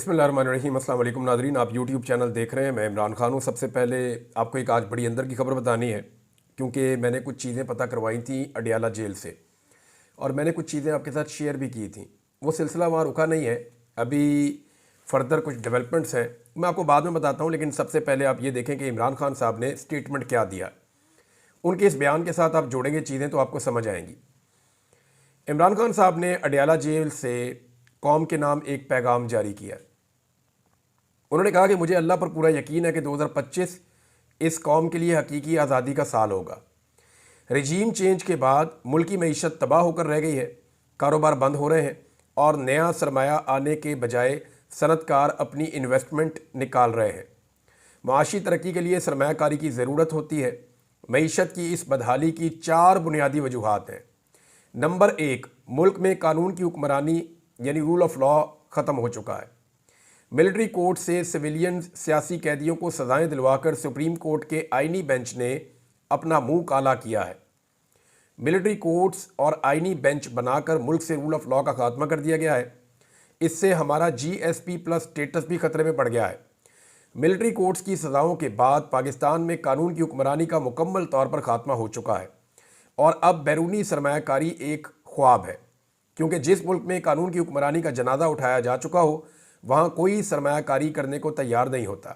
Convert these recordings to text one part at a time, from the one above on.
बिस्मिल्लाहिर्रहमानिर्रहीम। अस्सलाम वालेकुम नाज़रीन, आप यूट्यूब चैनल देख रहे हैं। मैं इमरान खान हूँ। सबसे पहले आपको एक आज बड़ी अंदर की खबर बतानी है, क्योंकि मैंने कुछ चीज़ें पता करवाई थी अडियाला जेल से और मैंने कुछ चीज़ें आपके साथ शेयर भी की थी। वो सिलसिला वहाँ रुका नहीं है, अभी फर्दर कुछ डेवलपमेंट्स हैं, मैं आपको बाद में बताता हूँ। लेकिन सबसे पहले आप ये देखें कि इमरान खान साहब ने स्टेटमेंट क्या दिया। उनके इस बयान के साथ आप जोड़ेंगे चीज़ें तो आपको समझ आएंगी। इमरान खान साहब ने अडियाला जेल से कौम के नाम एक पैगाम जारी किया। उन्होंने कहा कि मुझे अल्लाह पर पूरा यकीन है कि 2025 इस कौम के लिए हकीकी आज़ादी का साल होगा। रजीम चेंज के बाद मुल्क की मईशत तबाह होकर रह गई है, कारोबार बंद हो रहे हैं और नया सरमाया आने के बजाय सनतकार अपनी इन्वेस्टमेंट निकाल रहे हैं। माशी तरक्की के लिए सरमायाकारी की ज़रूरत होती है। मईशत की इस बदहाली की 4 बुनियादी वजूहात हैं। नंबर 1, मुल्क में कानून की हुक्मरानी यानी रूल ऑफ लॉ ख़त्म हो चुका है। मिलिट्री कोर्ट से सिविलियन सियासी कैदियों को सजाएं दिलवाकर सुप्रीम कोर्ट के आईनी बेंच ने अपना मुंह काला किया है। मिलिट्री कोर्ट्स और आईनी बेंच बनाकर मुल्क से रूल ऑफ लॉ का खात्मा कर दिया गया है। इससे हमारा GSP प्लस स्टेटस भी खतरे में पड़ गया है। मिलिट्री कोर्ट्स की सज़ाओं के बाद पाकिस्तान में कानून की हुक्मरानी का मुकम्मल तौर पर खात्मा हो चुका है और अब बैरूनी सरमायाकारी एक ख्वाब है, क्योंकि जिस मुल्क में कानून की हुक्मरानी का जनाजा उठाया जा चुका हो वहाँ कोई सरमायाकारी करने को तैयार नहीं होता।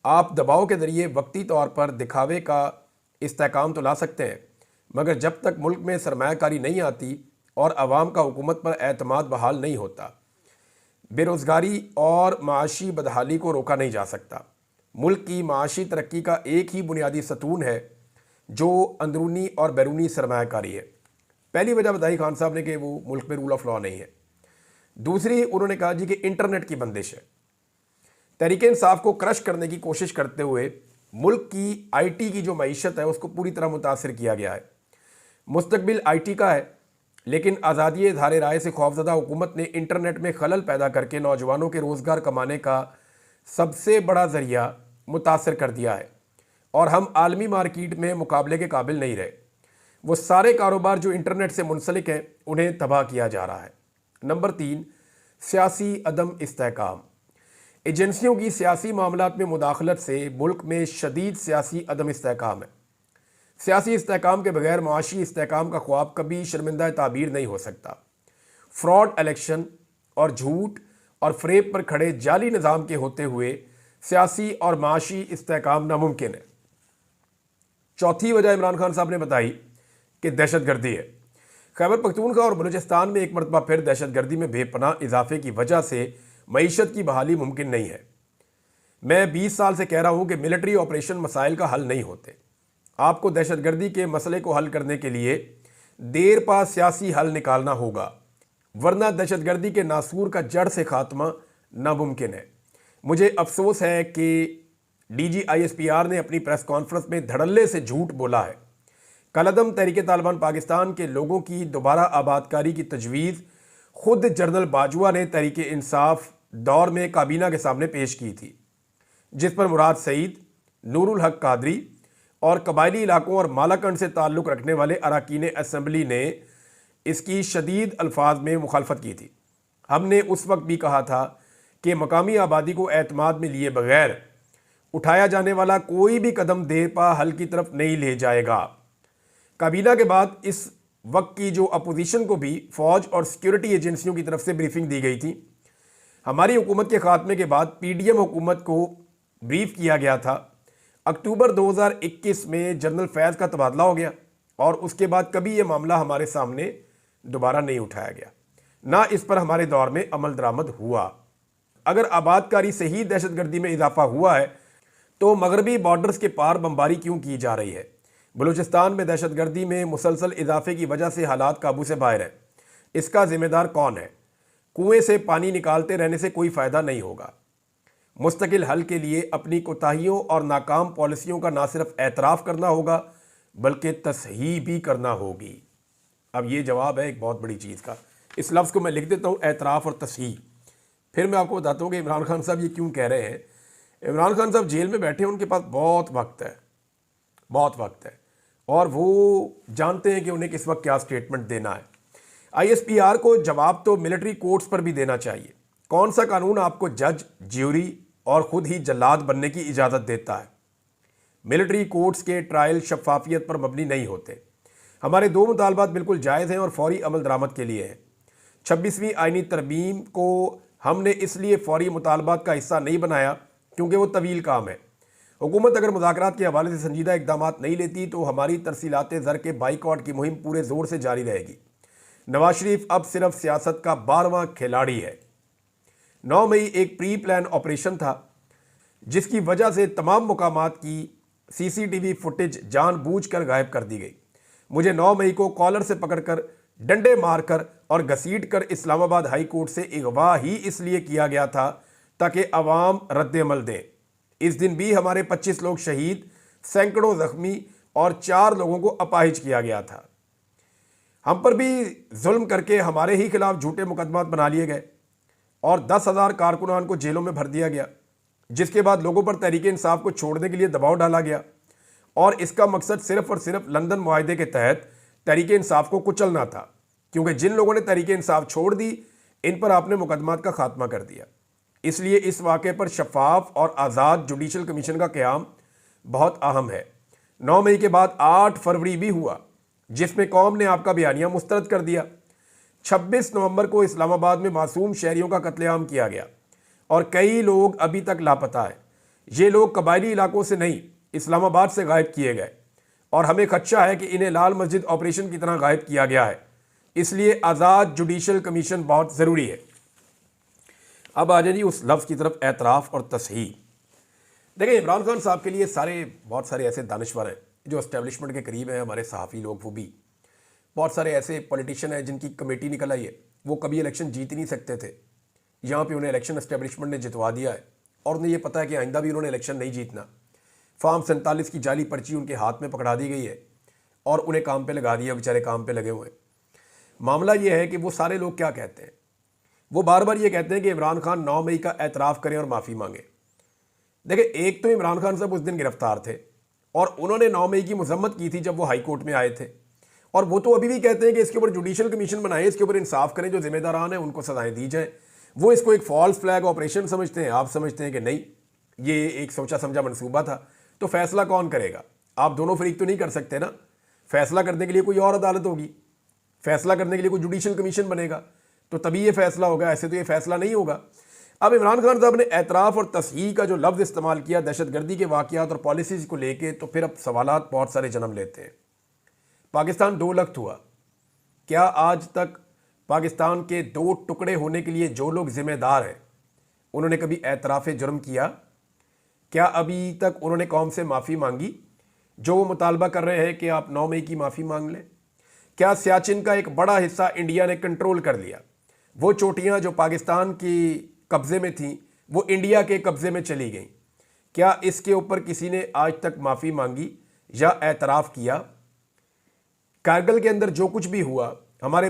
आप दबाव के ज़रिए वक्ती तौर पर दिखावे का इस्तेहकाम तो ला सकते हैं, मगर जब तक मुल्क में सरमायाकारी नहीं आती और आवाम का हुकूमत पर एतमाद बहाल नहीं होता, बेरोज़गारी और माशी बदहाली को रोका नहीं जा सकता। मुल्क की माशी तरक्की का एक ही बुनियादी सतून है जो अंदरूनी और बैरूनी सरमायाकारी है। पहली वजह बताई खान साहब ने कि वो मुल्क में रूल ऑफ लॉ नहीं है। दूसरी, उन्होंने कहा जी कि इंटरनेट की बंदिश है। तहरीक इंसाफ को क्रश करने की कोशिश करते हुए मुल्क की IT की जो मईशत है उसको पूरी तरह मुतासर किया गया है। मुस्तकबिल IT का है, लेकिन आज़ादी इज़हार राय से खौफजदा हुकूमत ने इंटरनेट में खलल पैदा करके नौजवानों के रोज़गार कमाने का सबसे बड़ा ज़रिया मुतासर कर दिया है और हम आलमी मार्केट में मुकाबले के काबिल नहीं रहे। वो सारे कारोबार जो इंटरनेट से मुंसलिक हैं उन्हें तबाह किया जा रहा है। नंबर 3, सियासी अदम इस्तेहकाम। एजेंसियों की सियासी मामलात में मुदाखलत से मुल्क में शदीद सियासी अदम इस्तेहकाम है। सियासी इस्तेहकाम के बगैर मुआशी इस्तेहकाम का ख्वाब कभी शर्मिंदा ताबीर नहीं हो सकता। फ्रॉड इलेक्शन और झूठ और फरेब पर खड़े जाली निज़ाम के होते हुए सियासी और माशी इस्तेहकाम नामुमकिन है। चौथी वजह इमरान खान साहब ने बताई कि दहशतगर्दी है। खैबर पख्तूनख्वा और बलूचिस्तान में एक मरतबा फिर दहशतगर्दी में बेपनाह इजाफे की वजह से मईशत की बहाली मुमकिन नहीं है। मैं 20 साल से कह रहा हूं कि मिलिट्री ऑपरेशन मसाइल का हल नहीं होते। आपको दहशतगर्दी के मसले को हल करने के लिए देर पा सियासी हल निकालना होगा, वरना दहशतगर्दी के नासूर का जड़ से खात्मा नामुमकिन है। मुझे अफसोस है कि DG ISPR ने अपनी प्रेस कॉन्फ्रेंस में धड़ल्ले से झूठ बोला है। कलअदम तहरीक तालिबान पाकिस्तान के लोगों की दोबारा आबादकारी की तजवीज़ खुद जनरल बाजवा ने तहरीक इंसाफ दौर में काबीना के सामने पेश की थी, जिस पर मुराद सईद, नूरुल हक कादरी और कबायली इलाकों और मालाकंड से ताल्लुक़ रखने वाले अरकान असम्बली ने इसकी शदीद अल्फाज में मुखालफत की थी। हमने उस वक्त भी कहा था कि मकामी आबादी को एतमाद में लिए बगैर उठाया जाने वाला कोई भी कदम देर पा हल की तरफ नहीं ले जाएगा। काबीना के बाद इस वक्त की जो अपोजिशन को भी फ़ौज और सिक्योरिटी एजेंसियों की तरफ से ब्रीफिंग दी गई थी। हमारी हुकूमत के खात्मे के बाद PDM हुकूमत को ब्रीफ किया गया था। अक्टूबर 2021 में जनरल फैज़ का तबादला हो गया और उसके बाद कभी ये मामला हमारे सामने दोबारा नहीं उठाया गया, ना इस पर हमारे दौर में अमल दरामद हुआ। अगर आबादकारी से ही दहशतगर्दी में इजाफा हुआ है तो मगरबी बॉर्डर्स के पार बमबारी क्यों की जा रही है? बलूचिस्तान में दहशतगर्दी में मुसलसल इजाफे की वजह से हालात काबू से बाहर है। इसका जिम्मेदार कौन है? कुएं से पानी निकालते रहने से कोई फ़ायदा नहीं होगा। मुस्तकिल हल के लिए अपनी कोताहियों और नाकाम पॉलिसियों का ना सिर्फ एतराफ़ करना होगा बल्कि तसहीह भी करना होगी। अब ये जवाब है एक बहुत बड़ी चीज़ का। इस लफ्ज़ को मैं लिख देता हूँ, एतराफ़ और तसहीह। फिर मैं आपको बताता हूँ कि इमरान खान साहब ये क्यों कह रहे हैं। इमरान खान साहब जेल में बैठे हैं, उनके पास बहुत वक्त है, बहुत वक्त है और वो जानते हैं कि उन्हें किस वक्त क्या स्टेटमेंट देना है। ISPR को जवाब तो मिलिट्री कोर्ट्स पर भी देना चाहिए। कौन सा कानून आपको जज, ज्यूरी और खुद ही जल्लाद बनने की इजाज़त देता है? मिलिट्री कोर्ट्स के ट्रायल शफाफियत पर मबनी नहीं होते। हमारे दो मुतालबात बिल्कुल जायज़ हैं और फौरी अमल दरामद के लिए हैं। 26वीं आइनी तरमीम को हमने इसलिए फौरी मुतालबात का हिस्सा नहीं बनाया क्योंकि वो तवील काम है। हुकूमत अगर मुज़ाकरात के हवाले से संजीदा इकदाम नहीं लेती तो हमारी तरसीलात ज़र के बाइकआउट की मुहिम पूरे ज़ोर से जारी रहेगी। नवाज शरीफ अब सिर्फ सियासत का 12वां खिलाड़ी है। 9 मई एक प्री प्लान ऑपरेशन था जिसकी वजह से तमाम मुकामात की CCTV फुटेज जानबूझकर गायब कर दी गई। मुझे 9 मई को कॉलर से पकड़कर, डंडे मारकर और घसीटकर इस्लामाबाद हाई कोर्ट से अगवा ही इसलिए किया गया था ताकि अवाम रद्द-ए-अमल दें। इस दिन भी हमारे 25 लोग शहीद, सैकड़ों जख्मी और 4 लोगों को अपाहिज किया गया था। हम पर भी जुल्म करके हमारे ही खिलाफ झूठे मुकदमात बना लिए गए और 10,000 कारकुनान को जेलों में भर दिया गया, जिसके बाद लोगों पर तहरीक इंसाफ को छोड़ने के लिए दबाव डाला गया और इसका मकसद सिर्फ और सिर्फ लंदन मुआहदे के तहत तहरीक इंसाफ को कुचलना था, क्योंकि जिन लोगों ने तहरीक इंसाफ छोड़ दी इन पर आपने मुकदमात का खात्मा कर दिया। इसलिए इस वाक़े पर शफाफ और आज़ाद जुडिशल कमीशन का क़याम बहुत अहम है। 9 मई के बाद 8 फरवरी भी हुआ जिसमें कौम ने आपका बयानिया मुस्तरद कर दिया। 26 नवंबर को इस्लामाबाद में मासूम शहरियों का कत्लेआम किया गया और कई लोग अभी तक लापता हैं। ये लोग कबायली इलाकों से नहीं, इस्लामाबाद से गायब किए गए और हमें खदशा है कि इन्हें लाल मस्जिद ऑपरेशन की तरह गायब किया गया है। इसलिए आज़ाद जुडिशल कमीशन बहुत ज़रूरी है। अब आ जाए जी उस लफ्ज़ की तरफ, एतराफ़ और तसहीह। देखिए, इमरान खान साहब के लिए बहुत सारे ऐसे दानिश्वर हैं जो एस्टेब्लिशमेंट के करीब हैं, हमारे सहाफ़ी लोग, वो भी बहुत सारे ऐसे पॉलिटिशियन हैं जिनकी कमेटी निकल आई है, वो कभी इलेक्शन जीत ही नहीं सकते थे। यहाँ पे उन्हें इलेक्शन एस्टेब्लिशमेंट ने जितवा दिया है और उन्हें ये पता है कि आइंदा भी उन्होंने इलेक्शन नहीं जीतना। फार्म 47 की जाली पर्ची उनके हाथ में पकड़ा दी गई है और उन्हें काम पे लगा दिया, बेचारे काम पे लगे हुए हैं। मामला ये है कि वो सारे लोग क्या कहते हैं, वो बार बार ये कहते हैं कि इमरान खान 9 मई का एतराफ़ करें और माफ़ी मांगे। देखिए, एक तो इमरान खान साहब उस दिन गिरफ्तार थे और उन्होंने 9 मई की मजम्मत की थी जब वो हाई कोर्ट में आए थे, और वो तो अभी भी कहते हैं कि इसके ऊपर जुडिशल कमीशन बनाए, इसके ऊपर इंसाफ करें, जो जिम्मेदारान हैं उनको सजाएं दी जाए। वो इसको एक फॉल्स फ्लैग ऑपरेशन समझते हैं, आप समझते हैं कि नहीं, ये एक सोचा समझा मंसूबा था। तो फैसला कौन करेगा? आप दोनों फरीक तो नहीं कर सकते ना। फैसला करने के लिए कोई और अदालत होगी, फैसला करने के लिए कोई जुडिशल कमीशन बनेगा, तो तभी ये फैसला होगा, ऐसे तो ये फैसला नहीं होगा। अब इमरान खान साहब ने एतराफ़ और तसहीह का जो लफ्ज़ इस्तेमाल किया दहशतगर्दी के वाक़यात और पॉलिसीज़ को लेके, तो फिर अब सवालात बहुत सारे जन्म लेते हैं। पाकिस्तान 2 लख्त हुआ। क्या आज तक पाकिस्तान के 2 टुकड़े होने के लिए जो लोग ज़िम्मेदार हैं उन्होंने कभी एतराफ़ जुर्म किया? क्या अभी तक उन्होंने कौम से माफ़ी मांगी? जो वो मुतालबा कर रहे हैं कि आप 9 मई की माफ़ी मांग लें। क्या सियाचिन का एक बड़ा हिस्सा इंडिया ने कंट्रोल कर लिया? वो चोटियाँ जो पाकिस्तान की कब्ज़े में थीं वो इंडिया के कब्ज़े में चली गईं। क्या इसके ऊपर किसी ने आज तक माफ़ी मांगी या एतराफ़ किया? कारगिल के अंदर जो कुछ भी हुआ, हमारे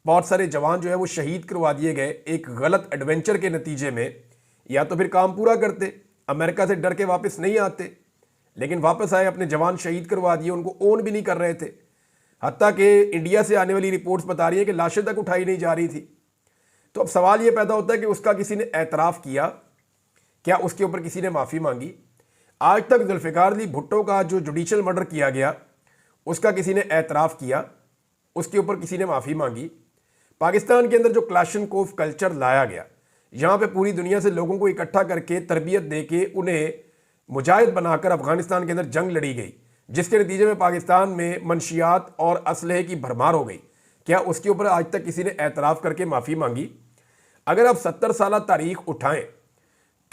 बहुत सारे जवान जो है वो शहीद करवा दिए गए एक गलत एडवेंचर के नतीजे में। या तो फिर काम पूरा करते, अमेरिका से डर के वापस नहीं आते, लेकिन वापस आए, अपने जवान शहीद करवा दिए, उनको ओन भी नहीं कर रहे थे। हत्ता कि इंडिया से आने वाली रिपोर्ट्स बता रही है कि लाशें तक उठाई नहीं जा रही थी। तो अब सवाल ये पैदा होता है कि उसका किसी ने एतराफ़ किया? क्या उसके ऊपर किसी ने माफ़ी मांगी? आज तक जुल्फ़िकार अली भुट्टो का जो जुडिशल मर्डर किया गया उसका किसी ने एतराफ़ किया? उसके ऊपर किसी ने माफ़ी मांगी? पाकिस्तान के अंदर जो क्लाशनकोफ कल्चर लाया गया, यहाँ पे पूरी दुनिया से लोगों को इकट्ठा करके तरबियत दे के उन्हें मुजाहिद बनाकर अफगानिस्तान के अंदर जंग लड़ी गई, जिसके नतीजे में पाकिस्तान में मंशियात और असलहे की भरमार हो गई। क्या उसके ऊपर आज तक किसी ने एतराफ़ करके माफ़ी मांगी? अगर आप 70 साल तारीख उठाएं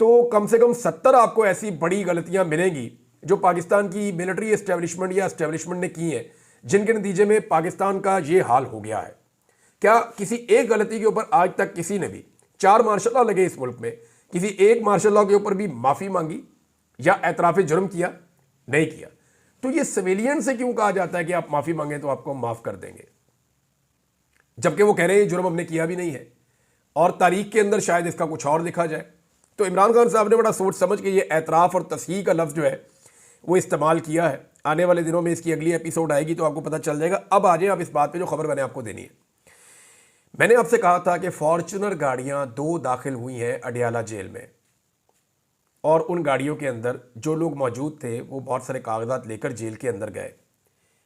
तो कम से कम 70 आपको ऐसी बड़ी गलतियां मिलेंगी जो पाकिस्तान की मिलिट्री एस्टेब्लिशमेंट या एस्टेब्लिशमेंट ने की हैं, जिनके नतीजे में पाकिस्तान का ये हाल हो गया है। क्या किसी एक गलती के ऊपर आज तक किसी ने भी, 4 मार्शल लॉ लगे इस मुल्क में, किसी एक मार्शल लॉ के ऊपर भी माफ़ी मांगी या एतराफ़ जुर्म किया? नहीं किया। तो ये सिविलियन से क्यों कहा जाता है कि आप माफ़ी मांगें तो आपको माफ़ कर देंगे, जबकि वो कह रहे हैं जुर्म हमने किया भी नहीं है और तारीख के अंदर शायद इसका कुछ और लिखा जाए। तो इमरान खान साहब ने बड़ा सोच समझ के ये एतराफ़ और तसहीह का लफ्ज़ जो है वो इस्तेमाल किया है। आने वाले दिनों में इसकी अगली एपिसोड आएगी तो आपको पता चल जाएगा। अब आ जाए आप इस बात पे जो खबर मैंने आपको देनी है। मैंने आपसे कहा था कि फॉर्च्यूनर गाड़ियां 2 दाखिल हुई हैं अडियाला जेल में, और उन गाड़ियों के अंदर जो लोग मौजूद थे वो बहुत सारे कागजात लेकर जेल के अंदर गए।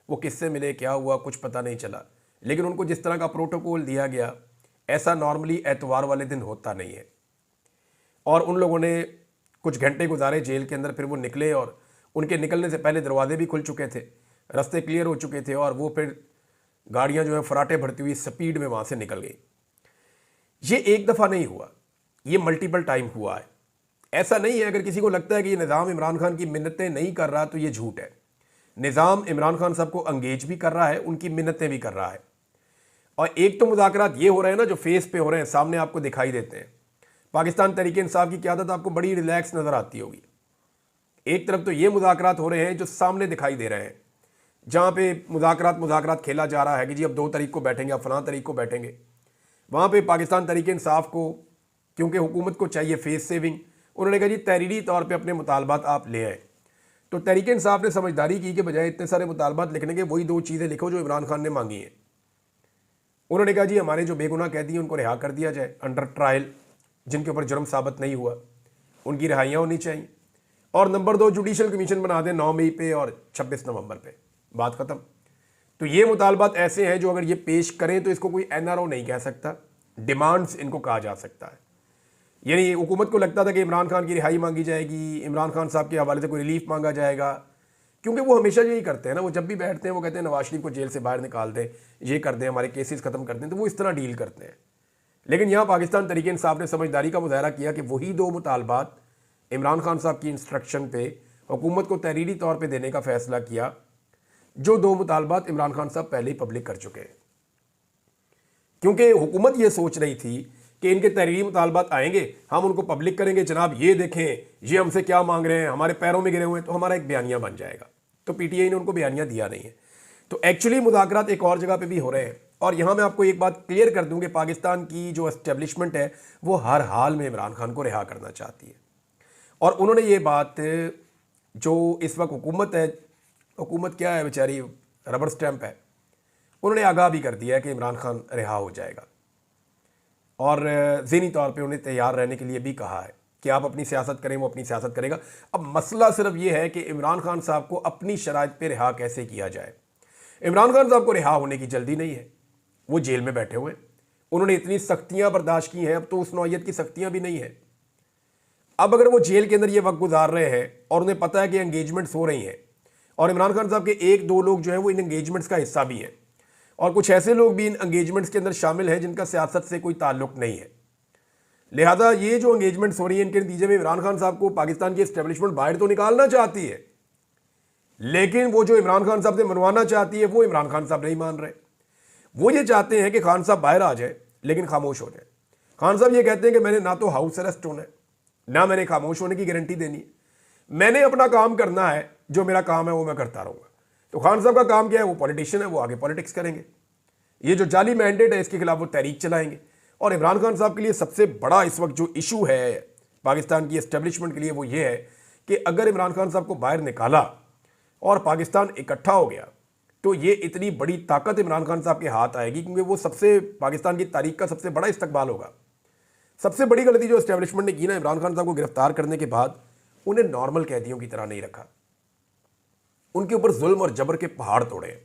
वो किससे मिले, क्या हुआ, कुछ पता नहीं चला। लेकिन उनको जिस तरह का प्रोटोकॉल दिया गया, ऐसा नॉर्मली एतवार वाले दिन होता नहीं है। और उन लोगों ने कुछ घंटे गुजारे जेल के अंदर, फिर वो निकले और उनके निकलने से पहले दरवाजे भी खुल चुके थे, रास्ते क्लियर हो चुके थे, और वो फिर गाड़ियां जो है फराटे भरती हुई स्पीड में वहाँ से निकल गई। ये एक दफ़ा नहीं हुआ, ये मल्टीपल टाइम हुआ है। ऐसा नहीं है, अगर किसी को लगता है कि ये निज़ाम इमरान खान की मिन्नतें नहीं कर रहा तो ये झूठ है। निज़ाम इमरान खान साहब को अंगेज भी कर रहा है, उनकी मिन्नतें भी कर रहा है। और एक तो मुज़ाकरात ये हो रहे हैं ना, जो फेस पे हो रहे हैं, सामने आपको दिखाई देते हैं। पाकिस्तान तहरीक इंसाफ की क़यादत आपको बड़ी रिलैक्स नज़र आती होगी। एक तरफ तो ये मुज़ाकरात हो रहे हैं जो सामने दिखाई दे रहे हैं, जहाँ पे मुज़ाकरात खेला जा रहा है कि जी अब 2 तारीख को बैठेंगे, अब फलां तारीख को बैठेंगे। वहाँ पे पाकिस्तान तहरीक इंसाफ को, क्योंकि हुकूमत को चाहिए फेस सेविंग, उन्होंने कहा जी तहरीरी तौर पे अपने मुतालबात आप ले आए। तो तहरीक इंसाफ ने समझदारी की कि बजाय इतने सारे मुतालबात लिखने के वही 2 चीज़ें लिखो जो इमरान खान ने मांगी हैं। उन्होंने कहा जी हमारे जो बेगुनाह कैदी हैं उनको रिहा कर दिया जाए अंडर ट्रायल, जिनके ऊपर जुर्म साबित नहीं हुआ, उनकी रिहाइयाँ होनी चाहिए। और नंबर 2, जुडिशल कमीशन बना दें 9 मई पे और 26 नवंबर पे, बात ख़त्म। तो ये मुतालबात ऐसे हैं जो अगर ये पेश करें तो इसको कोई एनआरओ नहीं कह सकता, डिमांड्स इनको कहा जा सकता है। यानी हुकूमत को लगता था कि इमरान खान की रिहाई मांगी जाएगी, इमरान खान साहब के हवाले से कोई रिलीफ मांगा जाएगा, क्योंकि वो हमेशा यही करते हैं ना। वो जब भी बैठते हैं वो कहते हैं नवाज शरीफ को जेल से बाहर निकाल दें, ये कर दें, हमारे केसेस ख़त्म कर दें, तो वो इस तरह डील करते हैं। लेकिन यहाँ पाकिस्तान तहरीक इंसाफ ने समझदारी का मुजाहरा किया कि वही 2 मुतालबात इमरान खान साहब की इंस्ट्रक्शन पे हुकूमत को तहरीरी तौर पे देने का फैसला किया, जो 2 मुतालबात इमरान खान साहब पहले ही पब्लिक कर चुके हैं। क्योंकि हुकूमत ये सोच रही थी कि इनके तहरीरी मुतालबात आएंगे, हम उनको पब्लिक करेंगे, जनाब ये देखें ये हमसे क्या मांग रहे हैं, हमारे पैरों में गिरे हुए हैं, तो हमारा एक बयानिया बन जाएगा। तो पीटीआई ने उनको बयानिया दिया नहीं है। तो एक्चुअली मुज़ाकरात एक और जगह पे भी हो रहे हैं। और यहाँ मैं आपको एक बात क्लियर कर दूँ कि पाकिस्तान की जो एस्टेब्लिशमेंट है वो हर हाल में इमरान खान को रिहा करना चाहती है। और उन्होंने ये बात, जो इस वक्त हुकूमत है, हुकूमत क्या है बेचारी, रबर स्टैंप है, उन्होंने आगाह भी कर दिया है कि इमरान खान रिहा हो जाएगा। और ज़हनी तौर पे उन्हें तैयार रहने के लिए भी कहा है कि आप अपनी सियासत करें, वो अपनी सियासत करेगा। अब मसला सिर्फ ये है कि इमरान खान साहब को अपनी शराइत पे रिहा कैसे किया जाए। इमरान खान साहब को रिहा होने की जल्दी नहीं है, वो जेल में बैठे हुए हैं, उन्होंने इतनी सख्तियाँ बर्दाश्त की हैं, अब तो उस नौयत की सख्तियाँ भी नहीं हैं। अब अगर वो जेल के अंदर ये वक्त गुजार रहे हैं और उन्हें पता है कि एंगेजमेंट्स हो रही हैं, और इमरान खान साहब के 1-2 लोग जो हैं वो इन एंगेजमेंट्स का हिस्सा भी हैं, और कुछ ऐसे लोग भी इन एंगेजमेंट्स के अंदर शामिल हैं जिनका सियासत से कोई ताल्लुक नहीं है, लिहाजा ये जो एंगेजमेंट्स हो रही हैं इनके नतीजे में इमरान खान साहब को पाकिस्तान की एस्टेब्लिशमेंट बाहर तो निकालना चाहती है, लेकिन वो जो इमरान खान साहब से मनवाना चाहती है वो इमरान खान साहब नहीं मान रहे। वो ये चाहते हैं कि खान साहब बाहर आ जाए लेकिन खामोश हो जाए। खान साहब ये कहते हैं कि मैंने ना तो हाउस अरेस्ट होना है, ना मैंने खामोश होने की गारंटी देनी है, मैंने अपना काम करना है, जो मेरा काम है वो मैं करता रहूँगा। तो खान साहब का काम क्या है, वो पॉलिटिशियन है, वो आगे पॉलिटिक्स करेंगे। ये जो जाली मैंडेट है इसके खिलाफ वो तहरीक चलाएंगे। और इमरान खान साहब के लिए सबसे बड़ा इस वक्त जो इशू है पाकिस्तान की एस्टेब्लिशमेंट के लिए वो ये है कि अगर इमरान खान साहब को बाहर निकाला और पाकिस्तान इकट्ठा हो गया तो ये इतनी बड़ी ताकत इमरान खान साहब के हाथ आएगी, क्योंकि वो सबसे पाकिस्तान की तारीख का सबसे बड़ा इस्तकबाल होगा। सबसे बड़ी गलती जो एस्टेब्लिशमेंट ने की ना, इमरान खान साहब को गिरफ्तार करने के बाद उन्हें नॉर्मल कैदियों की तरह नहीं रखा, उनके ऊपर जुल्म और जबर के पहाड़ तोड़े,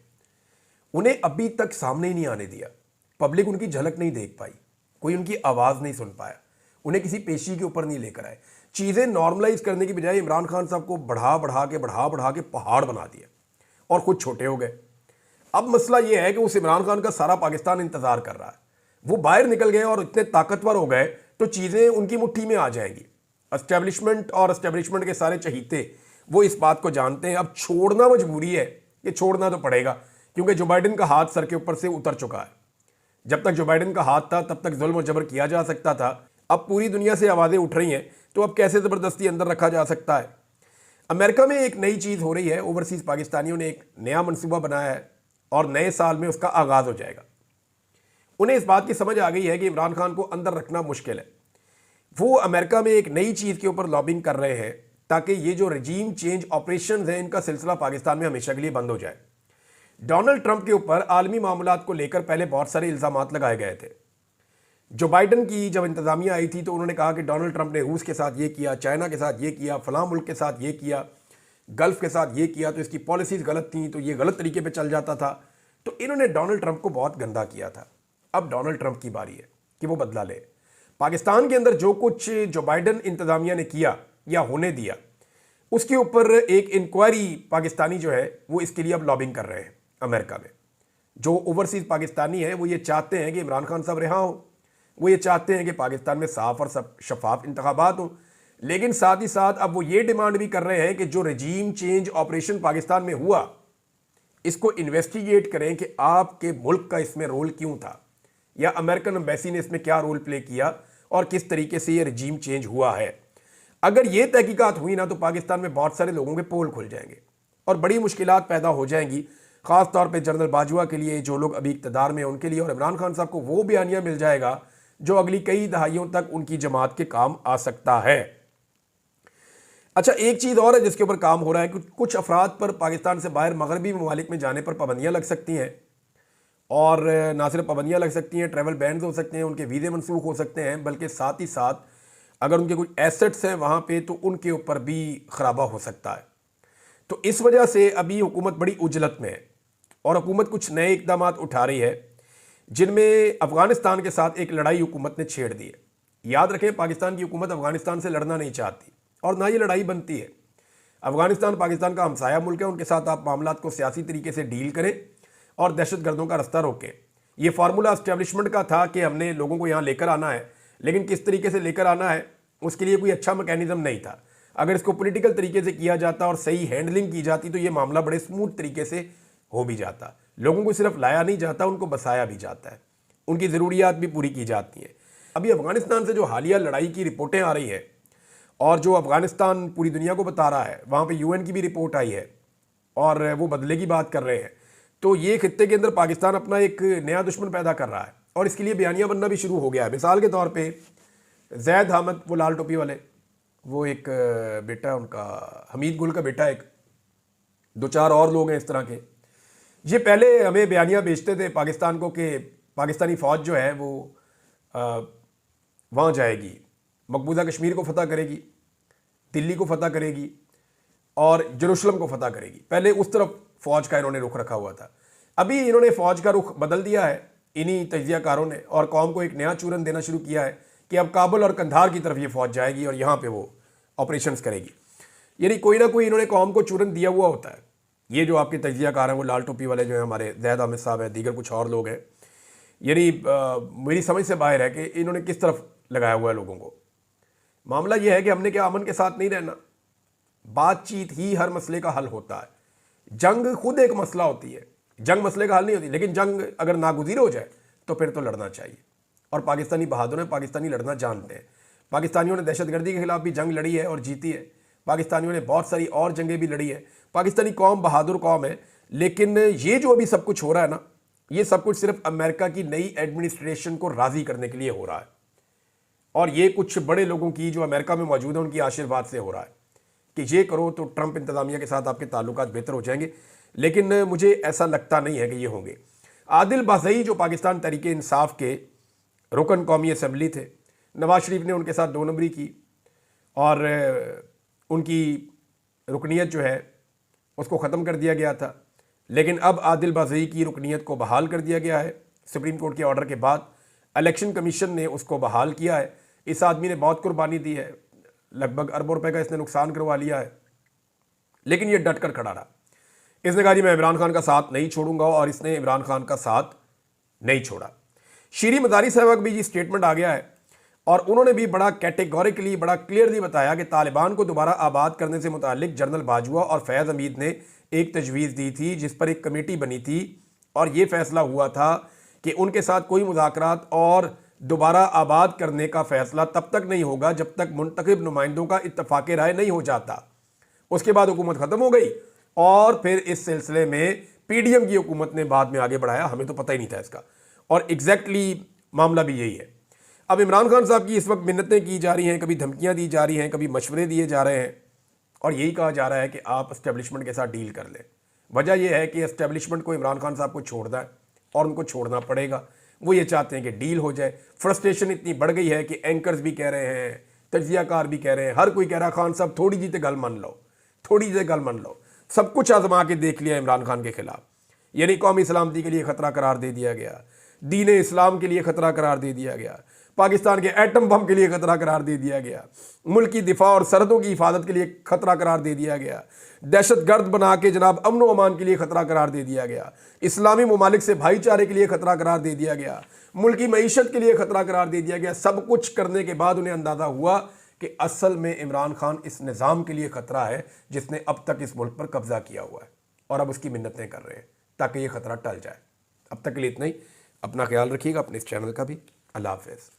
उन्हें अभी तक सामने ही नहीं आने दिया, पब्लिक उनकी झलक नहीं देख पाई, कोई उनकी आवाज़ नहीं सुन पाया, उन्हें किसी पेशी के ऊपर नहीं लेकर आए। चीज़ें नॉर्मलाइज करने की बजाय इमरान खान साहब को बढ़ा बढ़ा के पहाड़ बना दिया और खुद छोटे हो गए। अब मसला यह है कि उस इमरान खान का सारा पाकिस्तान इंतज़ार कर रहा है, वो बाहर निकल गए और इतने ताकतवर हो गए तो चीज़ें उनकी मुट्ठी में आ जाएंगी। एस्टेब्लिशमेंट और एस्टेब्लिशमेंट के सारे चहीते वो इस बात को जानते हैं, अब छोड़ना मजबूरी है, ये छोड़ना तो पड़ेगा, क्योंकि जो बाइडेन का हाथ सर के ऊपर से उतर चुका है। जब तक जो बाइडेन का हाथ था तब तक जुल्म और जबर किया जा सकता था, अब पूरी दुनिया से आवाज़ें उठ रही हैं, तो अब कैसे ज़बरदस्ती अंदर रखा जा सकता है। अमेरिका में एक नई चीज़ हो रही है, ओवरसीज़ पाकिस्तानियों ने एक नया मनसूबा बनाया है और नए साल में उसका आगाज़ हो जाएगा। उन्हें इस बात की समझ आ गई है कि इमरान खान को अंदर रखना मुश्किल है। वो अमेरिका में एक नई चीज़ के ऊपर लॉबिंग कर रहे हैं ताकि ये जो रजीम चेंज ऑपरेशन है इनका सिलसिला पाकिस्तान में हमेशा के लिए बंद हो जाए। डोनाल्ड ट्रंप के ऊपर आलमी मामलात को लेकर पहले बहुत सारे इल्ज़ामात लगाए गए थे जो बाइडन की जब इंतज़ामिया आई थी तो उन्होंने कहा कि डोनाल्ड ट्रंप ने रूस के साथ ये किया, चाइना के साथ ये किया, फलां मुल्क के साथ ये किया, गल्फ़ के साथ ये किया, तो इसकी पॉलिसीज़ गलत थी, तो ये गलत तरीके पे चल जाता था। तो इन्होंने डोनाल्ड ट्रंप को बहुत गंदा किया था। अब डोनाल्ड ट्रंप की बारी है कि वो बदला ले। पाकिस्तान के अंदर जो कुछ जो बाइडन इंतज़ामिया ने किया या होने दिया, उसके ऊपर एक इंक्वायरी पाकिस्तानी जो है वो इसके लिए अब लॉबिंग कर रहे हैं अमेरिका में। जो ओवरसीज़ पाकिस्तानी है वो ये चाहते हैं कि इमरान खान साहब रिहा हों, वो ये चाहते हैं कि पाकिस्तान में साफ और शफाफ इंतखाबात हों, लेकिन साथ ही साथ अब वो ये डिमांड भी कर रहे हैं कि जो रजीम चेंज ऑपरेशन पाकिस्तान में हुआ इसको इन्वेस्टिगेट करें कि आपके मुल्क का इसमें रोल क्यों था, या अमेरिकन एम्बेसी ने इसमें क्या रोल प्ले किया और किस तरीके से ये रजीम चेंज हुआ है। अगर ये तहकीकात हुई ना तो पाकिस्तान में बहुत सारे लोगों के पोल खुल जाएंगे और बड़ी मुश्किलात पैदा हो जाएंगी, ख़ास तौर पे जनरल बाजवा के लिए, जो लोग अभी इक़्तिदार में उनके लिए, और इमरान खान साहब को वो बयानिया मिल जाएगा जो अगली कई दहाइयों तक उनकी जमात के काम आ सकता है। अच्छा, एक चीज़ और है जिसके ऊपर काम हो रहा है कि कुछ अफराद पर पाकिस्तान से बाहर मगरबी ममालिक में जाने पर पाबंदियाँ लग सकती हैं, और ना सिर्फ पाबंदियाँ लग सकती हैं, ट्रैवल बैन्स हो सकते हैं, उनके वीज़े मनसूख हो सकते हैं, बल्कि साथ ही साथ अगर उनके कुछ एसेट्स हैं वहाँ पे तो उनके ऊपर भी खराबा हो सकता है। तो इस वजह से अभी हुकूमत बड़ी उजलत में है और हुकूमत कुछ नए इकदाम उठा रही है जिनमें अफ़गानिस्तान के साथ एक लड़ाई हुकूमत ने छेड़ दी है। याद रखें, पाकिस्तान की हुकूमत अफ़गानिस्तान से लड़ना नहीं चाहती और ना ये लड़ाई बनती है। अफ़गानिस्तान पाकिस्तान का हमसाया मुल्क है, उनके साथ आप मामलात को सियासी तरीके से डील करें और दहशतगर्दों का रास्ता रोकें। ये फार्मूला एस्टेब्लिशमेंट का था कि हमने लोगों को यहाँ लेकर आना है, लेकिन किस तरीके से लेकर आना है उसके लिए कोई अच्छा मैकेनिज्म नहीं था। अगर इसको पॉलिटिकल तरीके से किया जाता और सही हैंडलिंग की जाती तो ये मामला बड़े स्मूथ तरीके से हो भी जाता। लोगों को सिर्फ लाया नहीं जाता, उनको बसाया भी जाता है, उनकी ज़रूरियात भी पूरी की जाती हैं। अभी अफ़गानिस्तान से जो हालिया लड़ाई की रिपोर्टें आ रही हैं और जो अफ़गानिस्तान पूरी दुनिया को बता रहा है, वहाँ पे यूएन की भी रिपोर्ट आई है और वो बदले की बात कर रहे हैं, तो ये खित्ते के अंदर पाकिस्तान अपना एक नया दुश्मन पैदा कर रहा है और इसके लिए बयानियाँ बनना भी शुरू हो गया है। मिसाल के तौर पे जैद अहमद, वो लाल टोपी वाले, वो एक बेटा उनका हमीद गुल का बेटा, एक दो चार और लोग हैं इस तरह के, ये पहले हमें बयानियाँ भेजते थे पाकिस्तान को कि पाकिस्तानी फ़ौज जो है वो वहाँ जाएगी, मकबूजा कश्मीर को फ़तह करेगी, दिल्ली को फ़तह करेगी और जेरूशलम को फ़तह करेगी। पहले उस तरफ फ़ौज का इन्होंने रुख रखा हुआ था। अभी इन्होंने फ़ौज का रुख बदल दिया है इन्हीं तजियाकारों ने और कौम को एक नया चूरन देना शुरू किया है कि अब काबुल और कंधार की तरफ ये फ़ौज जाएगी और यहाँ पे वो ऑपरेशंस करेगी। यानी कोई ना कोई इन्होंने कौम को चूरन दिया हुआ होता है। ये जो आपके तजियाकार हैं वो लाल टोपी वाले जो हैं हमारे जैद अहमद साहब हैं, दीगर कुछ और लोग हैं, यानी मेरी समझ से बाहर है कि इन्होंने किस तरफ लगाया हुआ है लोगों को। मामला ये है कि हमने क्या अमन के साथ नहीं रहना, बातचीत ही हर मसले का हल होता है। जंग खुद एक मसला होती है, जंग मसले का हल नहीं होती, लेकिन जंग अगर नागुज़ीर हो जाए तो फिर तो लड़ना चाहिए। और पाकिस्तानी बहादुर हैं, पाकिस्तानी लड़ना जानते हैं। पाकिस्तानियों ने दहशतगर्दी के खिलाफ भी जंग लड़ी है और जीती है। पाकिस्तानियों ने बहुत सारी और जंगें भी लड़ी है। पाकिस्तानी कौम बहादुर कौम है। लेकिन ये जो अभी सब कुछ हो रहा है ना, ये सब कुछ सिर्फ अमेरिका की नई एडमिनिस्ट्रेशन को राज़ी करने के लिए हो रहा है और ये कुछ बड़े लोगों की जो अमेरिका में मौजूद हैं उनकी आशीर्वाद से हो रहा है कि ये करो तो ट्रंप इंतज़ामिया के साथ आपके ताल्लुकात बेहतर हो जाएंगे। लेकिन मुझे ऐसा लगता नहीं है कि ये होंगे। आदिल बाज़ई जो पाकिस्तान तहरीक इंसाफ के रुकन कौमी असम्बली थे, नवाज शरीफ ने उनके साथ 2 नंबरी की और उनकी रुकनीत जो है उसको ख़त्म कर दिया गया था। लेकिन अब आदिल बाज़ई की रुकनीत को बहाल कर दिया गया है सुप्रीम कोर्ट के ऑर्डर के बाद। इलेक्शन कमीशन ने उसको बहाल किया है। इस आदमी ने बहुत कुर्बानी दी है, लगभग अरबों रुपए का इसने नुकसान करवा लिया है, लेकिन ये डट कर खड़ा रहा। इसने कहा जी मैं इमरान खान का साथ नहीं छोड़ूंगा और इसने इमरान खान का साथ नहीं छोड़ा। शीरी मदारी साहब का भी जी स्टेटमेंट आ गया है और उन्होंने भी बड़ा कैटेगोरिकली, बड़ा क्लियरली बताया कि तालिबान को दोबारा आबाद करने से मुतालिक जनरल बाजवा और फैज़ हमीद ने एक तजवीज़ दी थी जिस पर एक कमेटी बनी थी और ये फैसला हुआ था कि उनके साथ कोई मुज़ाकरात और दोबारा आबाद करने का फ़ैसला तब तक नहीं होगा जब तक मुंतखब नुमाइंदों का इत्तफाक राय नहीं हो जाता। उसके बाद हुकूमत ख़त्म हो गई और फिर इस सिलसिले में पीडीएम की हुकूमत ने बाद में आगे बढ़ाया, हमें तो पता ही नहीं था इसका। और एग्जैक्टली मामला भी यही है। अब इमरान खान साहब की इस वक्त मिन्नतें की जा रही हैं, कभी धमकियाँ दी जा रही हैं, कभी मशवरे दिए जा रहे हैं और यही कहा जा रहा है कि आप इस्टेब्लिशमेंट के साथ डील कर लें। वजह यह है कि इस्टेब्लिशमेंट को इमरान खान साहब को छोड़ना है और उनको छोड़ना पड़ेगा। वो ये चाहते हैं कि डील हो जाए। फ्रस्ट्रेशन इतनी बढ़ गई है कि एंकर्स भी कह रहे हैं, तज्जियाकार भी कह रहे हैं, हर कोई कह रहा है खान साहब थोड़ी जी तो गल मान लो, थोड़ी जी गल मान लो। सब कुछ आजमा के देख लिया इमरान खान के खिलाफ, यानी कौमी सलामती के लिए खतरा करार दे दिया गया, दीन इस्लाम के लिए खतरा करार दे दिया गया, पाकिस्तान के एटम बम के लिए खतरा करार दे दिया गया, मुल्क की दिफा और सरहदों की हिफाजत के लिए खतरा करार दे दिया गया, दहशत गर्द बना के जनाब अमन व अमान के लिए खतरा करार दे दिया गया, इस्लामी ममालिक से भाईचारे के लिए खतरा करार दे दिया गया, मुल्क की मईशत के लिए खतरा करार दे दिया गया। सब कुछ करने के बाद उन्हें अंदाजा हुआ कि असल में इमरान खान इस निज़ाम के लिए खतरा है जिसने अब तक इस मुल्क पर कब्जा किया हुआ है, और अब उसकी मिन्नतें कर रहे हैं ताकि ये खतरा टल जाए। अब तक के लिए इतना ही। अपना ख्याल रखिएगा, अपने इस चैनल का भी। अल्लाह हाफ़िज़।